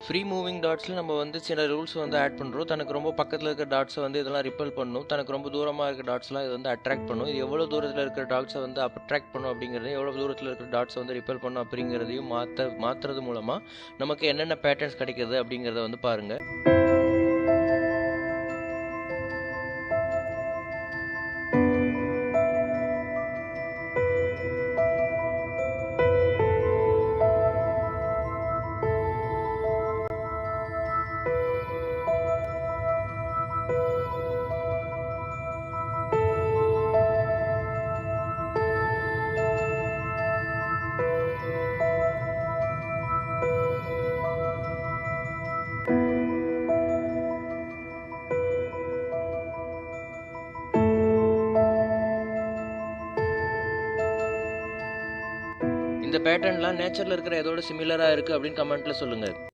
Free moving டாட்ஸில் நம்ம வந்து சில ரூல்ஸ் வந்து ஆட் பண்ணுறோம். தனக்கு ரொம்ப பக்கத்தில் இருக்கிற டாட்ஸை வந்து இதெல்லாம் ரிப்பல் பண்ணும். தனக்கு ரொம்ப தூரமாக இருக்கிற டாட்ஸ்லாம் இது வந்து அட்ராக்ட் பண்ணும். இது எவ்வளோ தூரத்தில் இருக்கிற டாட்ஸை வந்து அட்ராக்ட் பண்ணும் அப்படிங்கிறதையும், எவ்வளோ தூரத்தில் இருக்கிற டாட்ஸை வந்து ரிப்பல் பண்ணும் அப்படிங்கிறதையும் மாற்றுறது மூலமாக நமக்கு என்னென்ன பேட்டர்ன்ஸ் கிடைக்கிது அப்படிங்கிறத வந்து பாருங்கள். இந்த பேட்டர்ன்லாம் நேச்சரில் இருக்கிற எதோட சிமிலராக இருக்குது அப்படின்னு கமெண்ட்டில் சொல்லுங்கள்.